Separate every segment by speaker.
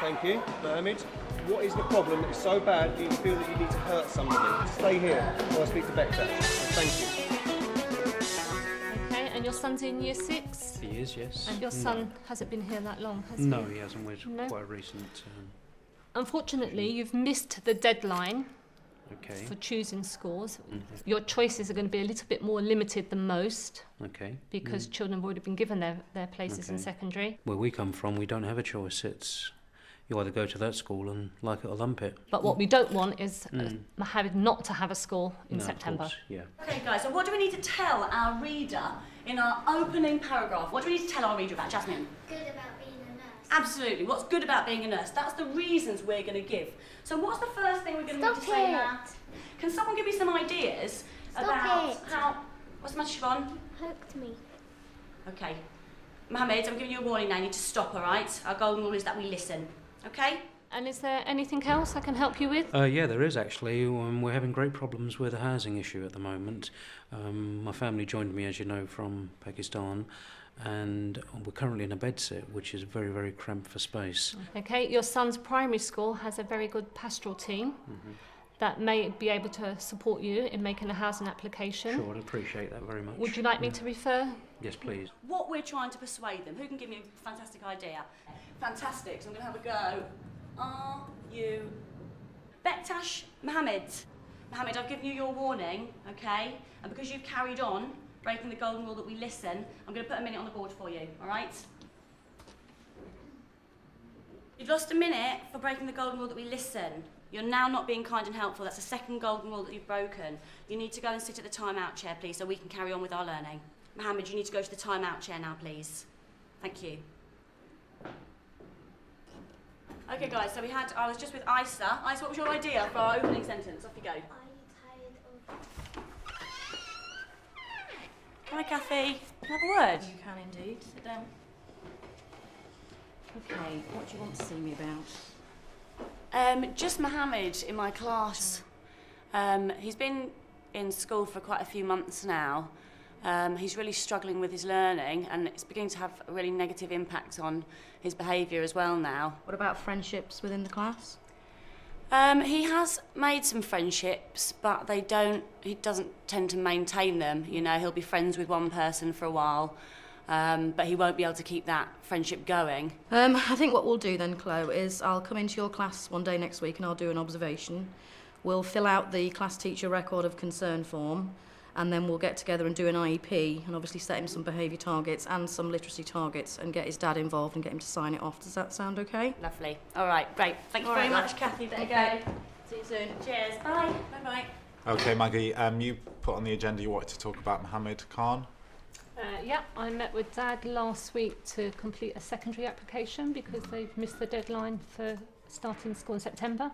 Speaker 1: thank you. Mohammed, what is the problem that is so bad that you feel that you need to hurt somebody? Stay here while I speak to Becca. Thank you.
Speaker 2: Okay, and your son's in year 6?
Speaker 3: He is, yes.
Speaker 2: And your son hasn't been here that long, has he?
Speaker 3: No, he hasn't. We're quite recent.
Speaker 2: Unfortunately, you've missed the deadline for choosing schools. Your choices are going to be a little bit more limited than most.
Speaker 3: Okay.
Speaker 2: Because children have already been given their places in secondary.
Speaker 3: Where we come from, we don't have a choice. It's you either go to that school and like it or lump it.
Speaker 2: But what we don't want is Mohammed not to have a school in September.
Speaker 3: Of course, yeah.
Speaker 4: Okay, guys, so what do we need to tell our reader in our opening paragraph? What do we need to tell our reader about, Jasmine?
Speaker 5: Good about being a nurse.
Speaker 4: Absolutely. What's good about being a nurse? That's the reasons we're going to give. So what's the first thing we're going to need to say now? Can someone give me some ideas about how... What's the matter, Siobhan?
Speaker 5: Hooked me.
Speaker 4: Okay. Mohammed, I'm giving you a warning now. You need to stop, all right? Our golden rule is that we listen. Okay?
Speaker 2: And is there anything else I can help you with?
Speaker 3: Yeah, there is actually. We're having great problems with the housing issue at the moment. My family joined me, as you know, from Pakistan, and we're currently in a bedsit, which is very, very cramped for space.
Speaker 2: Okay, your son's primary school has a very good pastoral team that may be able to support you in making a housing application.
Speaker 3: Sure, I'd appreciate that very much.
Speaker 2: Would you like me to refer?
Speaker 3: Yes, please.
Speaker 4: What we're trying to persuade them. Who can give me a fantastic idea? Fantastic. So I'm going to have a go. Are you... Bektash Mohammed. Mohammed, I've given you your warning, okay? And because you've carried on breaking the golden rule that we listen, I'm going to put a minute on the board for you, all right? You've lost a minute for breaking the golden rule that we listen. You're now not being kind and helpful. That's the second golden rule that you've broken. You need to go and sit at the time-out chair, please, so we can carry on with our learning. Mohammed, you need to go to the time-out chair now, please. Thank you. Okay, guys, so I was just with Isa. Isa, what was your idea for our opening sentence? Off you go.
Speaker 5: Are you tired of...
Speaker 4: Hi, Kathy. Can I have a word?
Speaker 6: You can indeed.
Speaker 4: Sit down.
Speaker 6: Okay, what do you want to see me about?
Speaker 4: Just Mohammed in my class. He's been in school for quite a few months now. He's really struggling with his learning, and it's beginning to have a really negative impact on his behaviour as well now.
Speaker 6: What about friendships within the class?
Speaker 4: He has made some friendships, but he doesn't tend to maintain them. You know, he'll be friends with one person for a while, but he won't be able to keep that friendship going.
Speaker 6: I think what we'll do then, Chloe, is I'll come into your class one day next week and I'll do an observation. We'll fill out the class teacher record of concern form, and then we'll get together and do an IEP and obviously set him some behaviour targets and some literacy targets and get his dad involved and get him to sign it off. Does that sound okay?
Speaker 4: Lovely. All right, great. Thank you very much, Kathy. There you go.
Speaker 6: See you soon.
Speaker 4: Cheers. Bye. Bye-bye.
Speaker 7: Okay, Maggie, you put on the agenda you wanted to talk about Mohammed Khan.
Speaker 2: Yeah, I met with Dad last week to complete a secondary application because they've missed the deadline for starting school in September.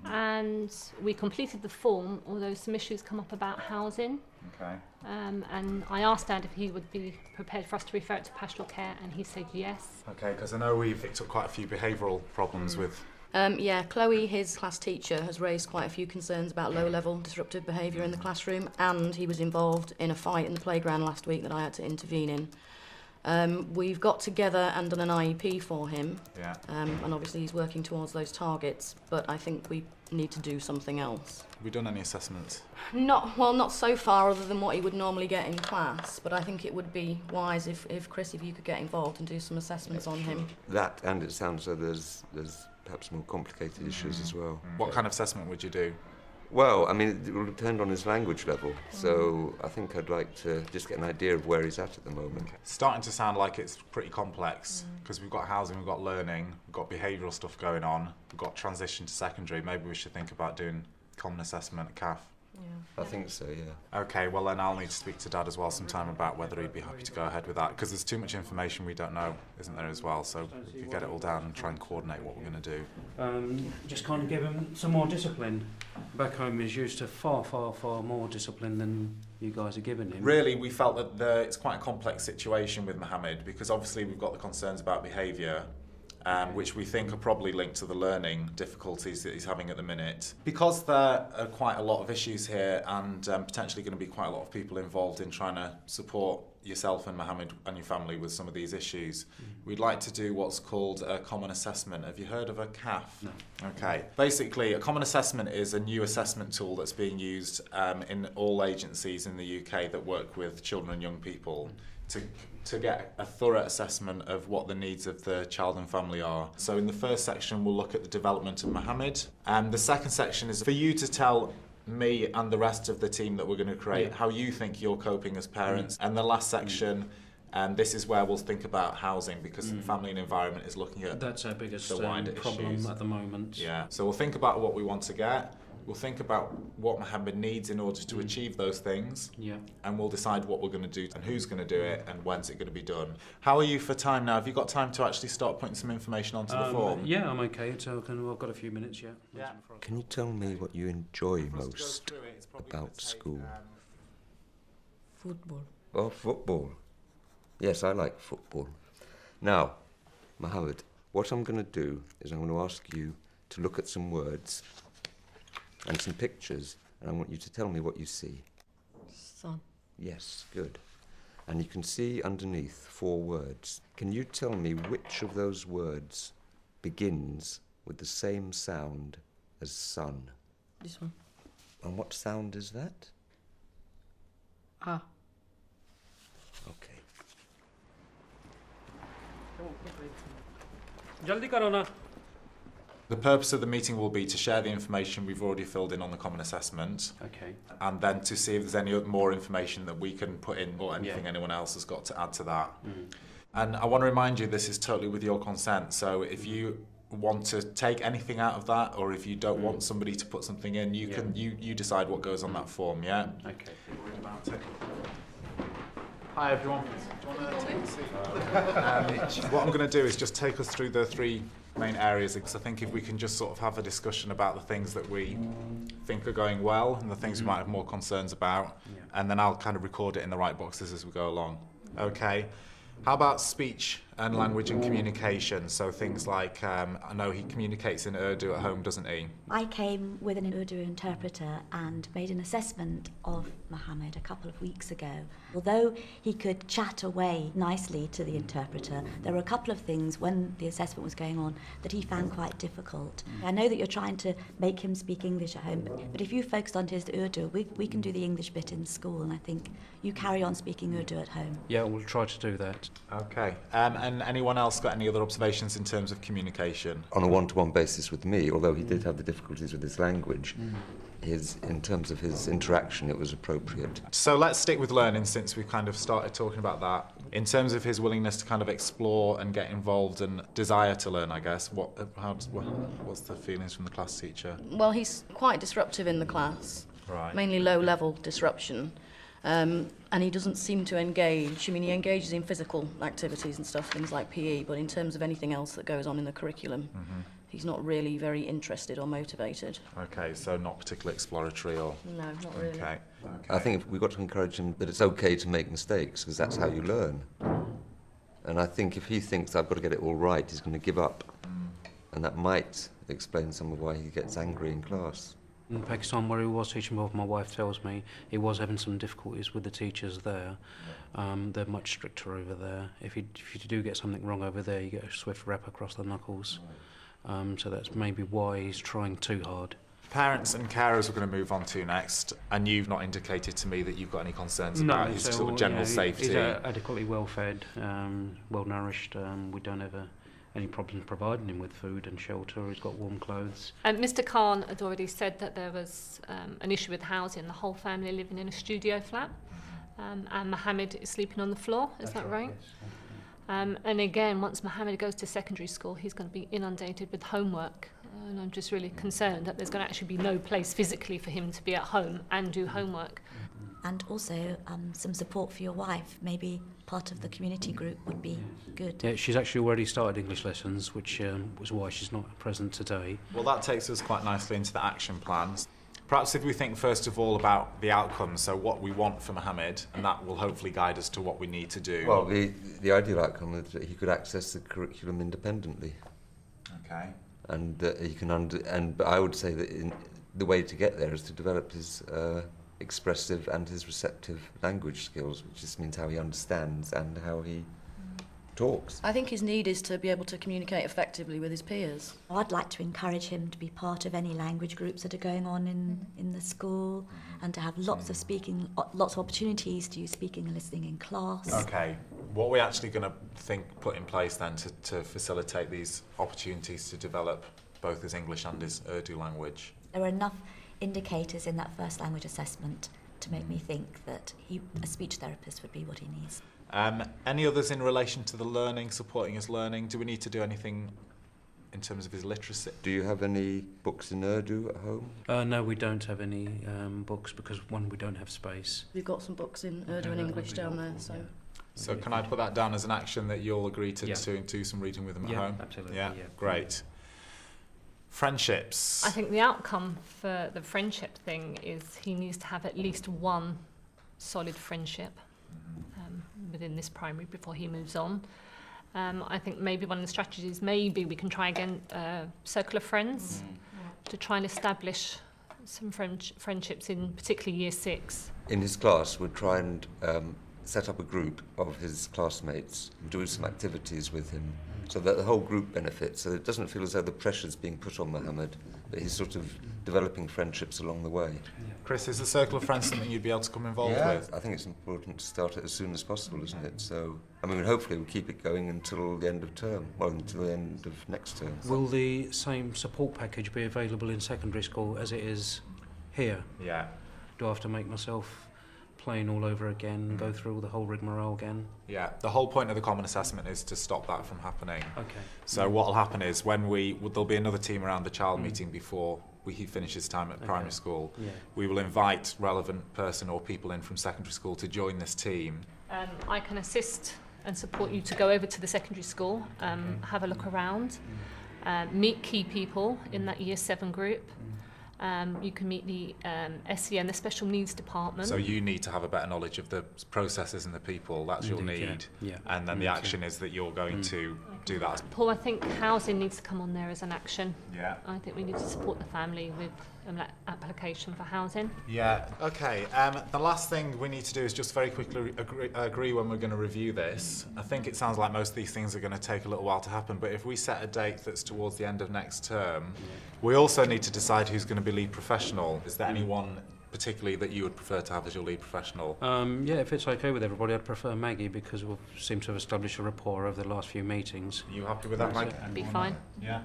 Speaker 2: And we completed the form, although some issues come up about housing.
Speaker 7: Okay.
Speaker 2: And I asked Dad if he would be prepared for us to refer it to pastoral care, and he said yes.
Speaker 7: Okay, because I know we've picked up quite a few behavioural problems with...
Speaker 6: Yeah, Chloe, his class teacher, has raised quite a few concerns about low-level disruptive behaviour in the classroom, and he was involved in a fight in the playground last week that I had to intervene in. We've got together and done an IEP for him, and obviously he's working towards those targets, but I think we need to do something else.
Speaker 7: Have we done any assessments?
Speaker 6: Not so far other than what he would normally get in class, but I think it would be wise if Chris, if you could get involved and do some assessments on him.
Speaker 8: That, and it sounds like there's perhaps more complicated issues as well.
Speaker 7: What kind of assessment would you do?
Speaker 8: Well, I mean, it will depend on his language level, so I think I'd like to just get an idea of where he's at the moment.
Speaker 7: It's starting to sound like it's pretty complex, because we've got housing, we've got learning, we've got behavioural stuff going on, we've got transition to secondary. Maybe we should think about doing common assessment at CAF.
Speaker 8: I think so, yeah.
Speaker 7: Okay, well then I'll need to speak to Dad as well sometime about whether he'd be happy to go ahead with that, because there's too much information we don't know, isn't there, as well, so we could get it all down and try and coordinate what we're going to do.
Speaker 3: Just kind of give him some more discipline. Back home he's used to far, far, far more discipline than you guys are giving him.
Speaker 7: Really, we felt that it's quite a complex situation with Mohammed, because obviously we've got the concerns about behaviour, which we think are probably linked to the learning difficulties that he's having at the minute. Because there are quite a lot of issues here and potentially going to be quite a lot of people involved in trying to support yourself and Mohammed and your family with some of these issues, we'd like to do what's called a common assessment. Have you heard of a CAF?
Speaker 3: No.
Speaker 7: Okay. Basically, a common assessment is a new assessment tool that's being used in all agencies in the UK that work with children and young people to get a thorough assessment of what the needs of the child and family are. So in the first section, we'll look at the development of Mohammed. And the second section is for you to tell me and the rest of the team that we're going to create how you think you're coping as parents. And the last section, this is where we'll think about housing, because family and environment is looking at
Speaker 3: that's our biggest
Speaker 7: the wider
Speaker 3: problem
Speaker 7: issues
Speaker 3: at the moment.
Speaker 7: Yeah, so we'll think about what we want to get. We'll think about what Mohammed needs in order to achieve those things.
Speaker 3: Yeah.
Speaker 7: And we'll decide what we're going to do and who's going to do it and when's it going to be done. How are you for time now? Have you got time to actually start putting some information onto the form?
Speaker 3: Yeah, I'm okay. So I've got a few minutes, yeah.
Speaker 8: Can you tell me what you enjoy most about school?
Speaker 6: Football.
Speaker 8: Oh, football. Yes, I like football. Now, Mohammed, what I'm going to do is I'm going to ask you to look at some words and some pictures, and I want you to tell me what you see.
Speaker 6: Sun.
Speaker 8: Yes, good. And you can see underneath 4 words. Can you tell me which of those words begins with the same sound as sun?
Speaker 6: This one.
Speaker 8: And what sound is that?
Speaker 6: Ah.
Speaker 8: Okay.
Speaker 3: Jaldi karo na.
Speaker 7: The purpose of the meeting will be to share the information we've already filled in on the common assessment,
Speaker 3: Okay.
Speaker 7: and then to see if there's any more information that we can put in or anything anyone else has got to add to that. And I want to remind you this is totally with your consent, so if you want to take anything out of that, or if you don't want somebody to put something in, you can you decide what goes on that form, yeah?
Speaker 3: Okay.
Speaker 7: Hi everyone. Do you want to take a seat? What I'm going to do is just take us through the 3 main areas, because I think if we can just sort of have a discussion about the things that we think are going well and the things we might have more concerns about, and then I'll kind of record it in the right boxes as we go along. Okay. How about speech and language and communication? So things like, I know he communicates in Urdu at home, doesn't he?
Speaker 9: I came with an Urdu interpreter and made an assessment of Mohammed a couple of weeks ago. Although he could chat away nicely to the interpreter, there were a couple of things when the assessment was going on that he found quite difficult. I know that you're trying to make him speak English at home, but if you focused on his Urdu, we can do the English bit in school, and I think you carry on speaking Urdu at home.
Speaker 3: Yeah, we'll try to do that.
Speaker 7: Okay. And anyone else got any other observations in terms of communication?
Speaker 8: On a one-to-one basis with me, although he did have the difficulties with his language, in terms of his interaction, it was appropriate.
Speaker 7: So let's stick with learning, since we've kind of started talking about that. In terms of his willingness to kind of explore and get involved and desire to learn, I guess, what's the feelings from the class teacher?
Speaker 6: Well, he's quite disruptive in the class.
Speaker 7: Right.
Speaker 6: Mainly low-level disruption. And he doesn't seem to engage. I mean, he engages in physical activities and stuff, things like PE, but in terms of anything else that goes on in the curriculum, he's not really very interested or motivated.
Speaker 7: Okay, so not particularly exploratory or...
Speaker 6: No, not really.
Speaker 7: Okay.
Speaker 8: I think we've got to encourage him that it's okay to make mistakes, because that's how you learn. And I think if he thinks I've got to get it all right, he's going to give up. And that might explain some of why he gets angry in class.
Speaker 3: In Pakistan, where he was teaching, both my wife tells me he was having some difficulties with the teachers there. They're much stricter over there. If you do get something wrong over there, you get a swift rap across the knuckles. So that's maybe why he's trying too hard.
Speaker 7: Parents and carers we're going to move on to next, and you've not indicated to me that you've got any concerns about his sort of general safety.
Speaker 3: He's adequately well fed, well nourished. We don't have any problems providing him with food and shelter. He's got warm clothes.
Speaker 2: And Mr. Khan had already said that there was an issue with housing, the whole family living in a studio flat, and Mohammed is sleeping on the floor. Is that right? Yes. And again, once Mohammed goes to secondary school, he's going to be inundated with homework. And I'm just really concerned that there's going to actually be no place physically for him to be at home and do homework.
Speaker 9: And also some support for your wife. Maybe part of the community group would be good.
Speaker 3: Yeah, she's actually already started English lessons, which was why she's not present today.
Speaker 7: Well, that takes us quite nicely into the action plans. Perhaps if we think first of all about the outcomes, so what we want for Mohammed, and that will hopefully guide us to what we need to do.
Speaker 8: Well, the ideal outcome is that he could access the curriculum independently.
Speaker 7: Okay.
Speaker 8: And he can but I would say that the way to get there is to develop his expressive and his receptive language skills, which just means how he understands and how he talks.
Speaker 6: I think his need is to be able to communicate effectively with his peers.
Speaker 9: I'd like to encourage him to be part of any language groups that are going on in the school, and to have lots of opportunities to use speaking and listening in class.
Speaker 7: Okay, what are we actually going to put in place then to facilitate these opportunities to develop both his English and his Urdu language?
Speaker 9: There are enough indicators in that first language assessment to make me think that a speech therapist would be what he needs.
Speaker 7: Any others in relation to the learning, supporting his learning? Do we need to do anything in terms of his literacy?
Speaker 8: Do you have any books in Urdu at home?
Speaker 3: No, we don't have any books because, one, we don't have space.
Speaker 6: We've got some books in Urdu and English down there, so...
Speaker 7: So can I put that down as an action that you'll agree to do some reading with him at home?
Speaker 3: Absolutely.
Speaker 7: Yeah, great. Friendships.
Speaker 2: I think the outcome for the friendship thing is he needs to have at least one solid friendship within this primary before he moves on. I think maybe one of the strategies, maybe we can try again circle of friends to try and establish some friendships in particularly year 6.
Speaker 8: In his class, we'd try and set up a group of his classmates and do some activities with him so that the whole group benefits, so it doesn't feel as though the pressure's being put on Mohammed, but he's sort of developing friendships along the way.
Speaker 7: Chris, is the circle of friends something you'd be able to come involved with?
Speaker 8: I think it's important to start it as soon as possible, isn't it? So, I mean, hopefully we'll keep it going until the end of term, well, until the end of next term.
Speaker 3: Will the same support package be available in secondary school as it is here?
Speaker 7: Yeah.
Speaker 3: Do I have to make myself plain all over again, go through the whole rigmarole again?
Speaker 7: Yeah, the whole point of the common assessment is to stop that from happening.
Speaker 3: Okay.
Speaker 7: So what will happen is there'll be another team around the child meeting before he finishes time at primary school.
Speaker 3: Yeah.
Speaker 7: We will invite relevant person or people in from secondary school to join this team.
Speaker 2: I can assist and support you to go over to the secondary school, have a look around, meet key people in that year 7 group. You can meet the SEN, the special needs department.
Speaker 7: So you need to have a better knowledge of the processes and the people. That's your need.
Speaker 3: Yeah.
Speaker 7: And then the action is that you're going to do that.
Speaker 2: Paul, I think housing needs to come on there as an action.
Speaker 7: Yeah.
Speaker 2: I think we need to support the family with an application for housing.
Speaker 7: Yeah. Okay. The last thing we need to do is just very quickly agree when we're going to review this. I think it sounds like most of these things are going to take a little while to happen, but if we set a date that's towards the end of next term, we also need to decide who's going to be lead professional. Is there anyone particularly that you would prefer to have as your lead professional?
Speaker 3: Yeah, if it's okay with everybody, I'd prefer Maggie because we seem to have established a rapport over the last few meetings.
Speaker 7: Are you happy with that, Maggie?
Speaker 2: Be fine.
Speaker 7: Yeah.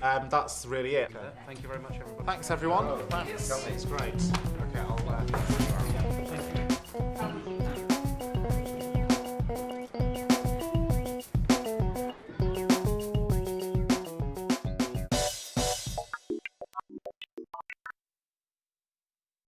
Speaker 7: That's really it.
Speaker 3: Thank you very much, everybody.
Speaker 7: Thanks, everyone. Thanks. It's great. Okay, I'll...